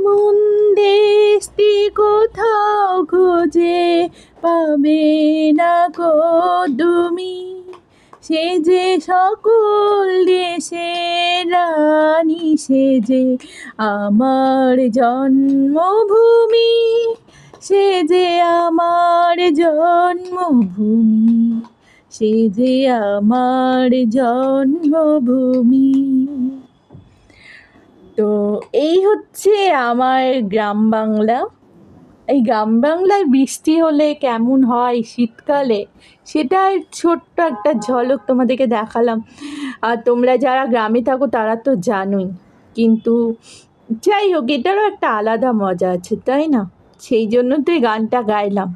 এমন দেশটি কোথাও খুঁজে পাবে না কো তুমি, সে যে সকল দেশের রানী, সে যে আমার জন্মভূমি, সে যে আমার জন্মভূমি, সে যে আমার জন্মভূমি। তো এই হচ্ছে আমার গ্রাম বাংলা। এই গ্রাম বাংলায় বৃষ্টি হলে কেমন হয় শীতকালে, সেটার ছোট্ট একটা ঝলক তোমাদেরকে দেখালাম। আর তোমরা যারা গ্রামে থাকো তারা তো জানোই, কিন্তু যাই হোক, এটারও একটা আলাদা মজা আছে, তাই না? সেই জন্য তো এই গানটা গাইলাম।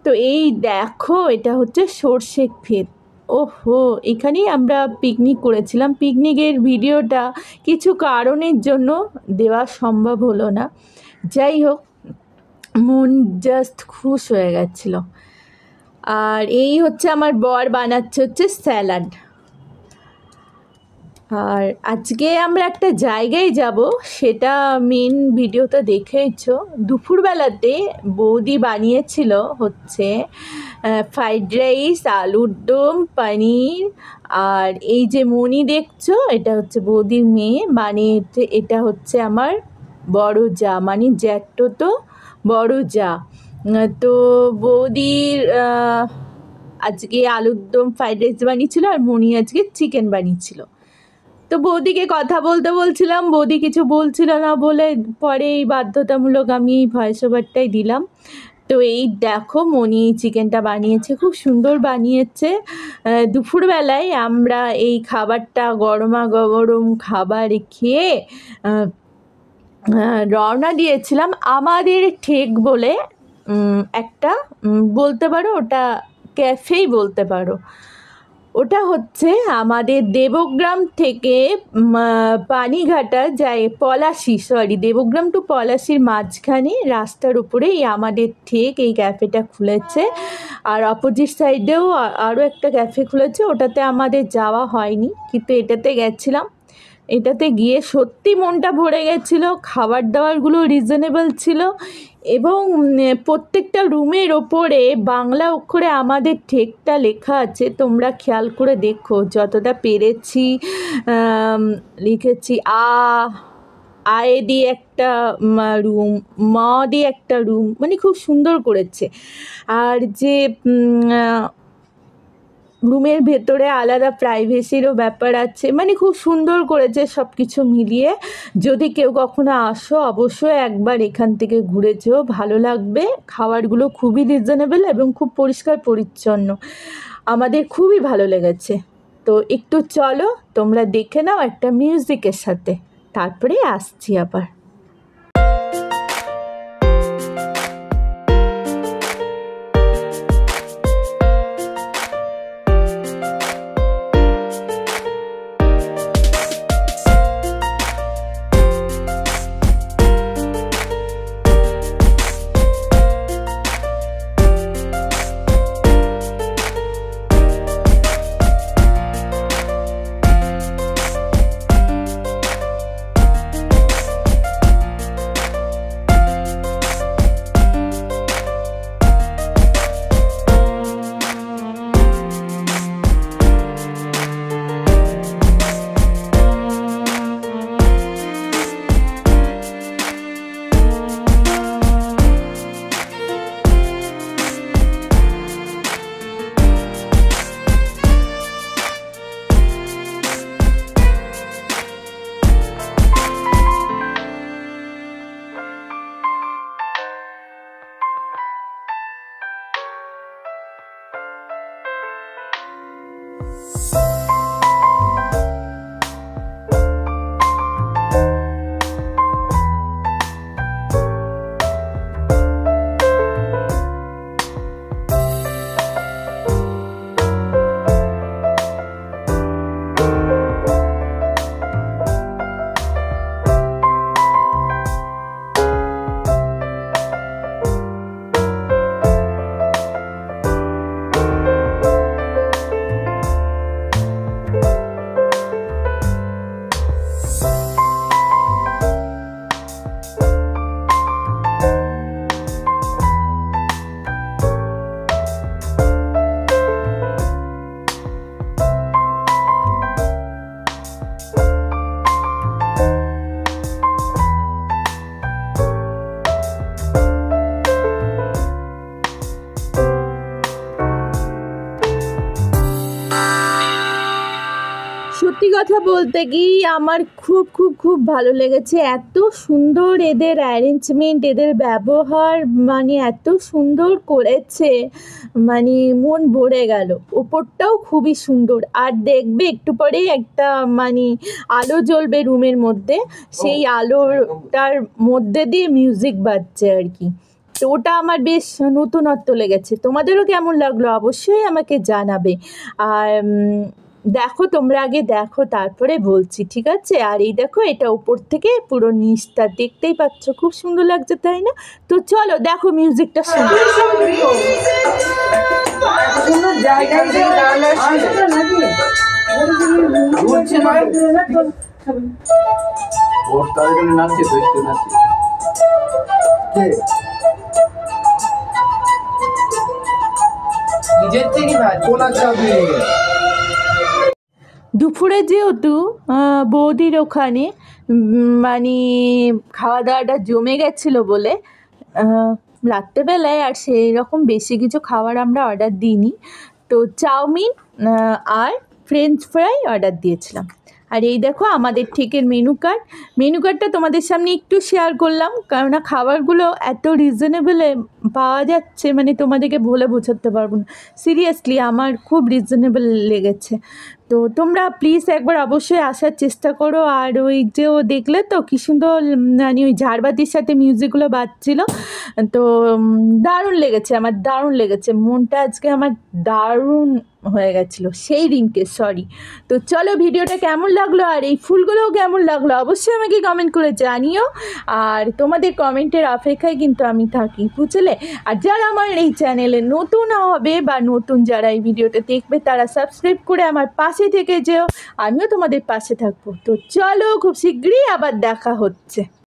তো এই দেখো, এটা হচ্ছে সর্ষে ক্ষেত। ওহো, এখানেই আমরা পিকনিক করেছিলাম। পিকনিকের ভিডিওটা কিছু কারণের জন্য দেওয়া সম্ভব হলো না। যাই হোক, মন জাস্ট খুশ হয়ে গেছিলো। আর এই হচ্ছে আমার বর বানাচ্ছে হচ্ছে স্যালাড। আর আজকে আমরা একটা জায়গায় যাব, সেটা মেন ভিডিওতে দেখেইছো। দুপুরবেলাতে বৌদি বানিয়েছিল হচ্ছে ফ্রাইড রাইস, আলুর দম, পনির। আর এই যে মনি দেখছো, এটা হচ্ছে বৌদির মেয়ে, মানে এটা হচ্ছে আমার বড় যা, মানে জ্যাঠতো তো বড় যা। তো বৌদির আজকে আলুর দম ফ্রাইড রাইস বানিয়েছিল, আর মনি আজকে চিকেন বানিয়েছিল। তো বৌদিকে কথা বলতে বলছিলাম, বৌদি কিছু বলছিল না বলে পরে এই বাধ্যতামূলক আমি এই ভয়েস ওভারটাই দিলাম। তো এই দেখো, মনি চিকেনটা বানিয়েছে, খুব সুন্দর বানিয়েছে। দুপুরবেলায় আমরা এই খাবারটা গরমা গরম খাবার খেয়ে রওনা দিয়েছিলাম আমাদের ঠেক বলে একটা, বলতে পারো ওটা ক্যাফেই বলতে পারো। ওটা হচ্ছে আমাদের দেবগ্রাম থেকে পানিঘাটা যায়, দেবগ্রাম টু পলাশির মাঝখানে রাস্তার উপরেই আমাদের ঠেক এই ক্যাফেটা খুলেছে। আর অপোজিট সাইডেও আরও একটা ক্যাফে খুলেছে, ওটাতে আমাদের যাওয়া হয়নি, কিন্তু এটাতে গেছিলাম। এটাতে গিয়ে সত্যি মনটা ভরে গেছিলো। খাবার দাবারগুলো রিজনেবল ছিল, এবং প্রত্যেকটা রুমের ওপরে বাংলা অক্ষরে আমাদের ঠেকটা লেখা আছে। তোমরা খেয়াল করে দেখো, যতটা পেরেছি লিখেছি। আয়ে দিয়ে একটা রুম, মা দিয়ে একটা রুম, মানে খুব সুন্দর করেছে। আর যে রুমের ভেতরে আলাদা প্রাইভেসিরও ব্যাপার আছে, মানে খুব সুন্দর করেছে সব কিছু মিলিয়ে। যদি কেউ কখনো আসো, অবশ্যই একবার এখান থেকে ঘুরে যেও, ভালো লাগবে। খাবারগুলো খুবই রিজনেবল এবং খুব পরিষ্কার পরিচ্ছন্ন, আমাদের খুবই ভালো লেগেছে। তো একটু চলো তোমরা দেখে নাও একটা মিউজিকের সাথে, তারপরে আসছি আবার। কথা বলতে কি আমার খুব খুব খুব ভালো লেগেছে, এত সুন্দর এদের অ্যারেঞ্জমেন্ট, এদের ব্যবহার, মানে এত সুন্দর করেছে, মানে মন ভরে গেল। ওপরটাও খুবই সুন্দর, আর দেখবে একটু পরেই একটা মানে আলো জ্বলবে রুমের মধ্যে, সেই আলোটার মধ্যে দিয়ে মিউজিক বাজছে আর কি। তো ওটা আমার বেশ নতুনত্ব লেগেছে। তোমাদেরও কেমন লাগলো অবশ্যই আমাকে জানাবে। আর দেখো, তোমরা আগে দেখো তারপরে বলছি, ঠিক আছে? আর এই দেখো, এটা উপর থেকে পুরো নিচটা দেখতেই পাচ্ছ, খুব সুন্দর লাগছে তাই না? তো চলো দেখো মিউজিকটা শুনো। দুপুরে যেহেতু বৌদির ওখানে মানে খাওয়া দাওয়াটা জমে গেছিলো বলে রাত্রেবেলায় আর সেই রকম বেশি কিছু খাবার আমরা অর্ডার দিইনি, তো চাউমিন আর ফ্রেঞ্চ ফ্রাই অর্ডার দিয়েছিলাম। আর এই দেখো আমাদের ঠিকের মেনু কার্ডটা তোমাদের সামনে একটু শেয়ার করলাম, কেননা খাবারগুলো এত রিজনেবলে পাওয়া যাচ্ছে, মানে তোমাদেরকে বলে বোঝাতে পারবো না। সিরিয়াসলি আমার খুব রিজনেবল লেগেছে। তো তোমরা প্লিজ একবার অবশ্যই আসার চেষ্টা করো। আর ওই যে ও দেখলে তো কী সুন্দর মানে ওই ঝাড়বাতির সাথে মিউজিকগুলো বাজছিল, তো দারুণ লেগেছে আমার, দারুণ লেগেছে। মনটা আজকে আমার দারুণ হয়ে গেছিলো সেই দিনকে, সরি। তো চলো ভিডিওটা কেমন লাগলো আর এই ফুলগুলোও কেমন লাগলো অবশ্যই আমাকে কমেন্ট করে জানিও। আর তোমাদের কমেন্টের অপেক্ষায় কিন্তু আমি থাকি, বুঝলে? আর যারা আমার এই চ্যানেলে নতুন হবে বা নতুন যারা এই ভিডিওটা দেখবে, তারা সাবস্ক্রাইব করে আমার পাশে থেকে যেও, আমিও তোমাদের পাশে থাকবো। তো চলো খুব শীঘ্রই আবার দেখা হচ্ছে।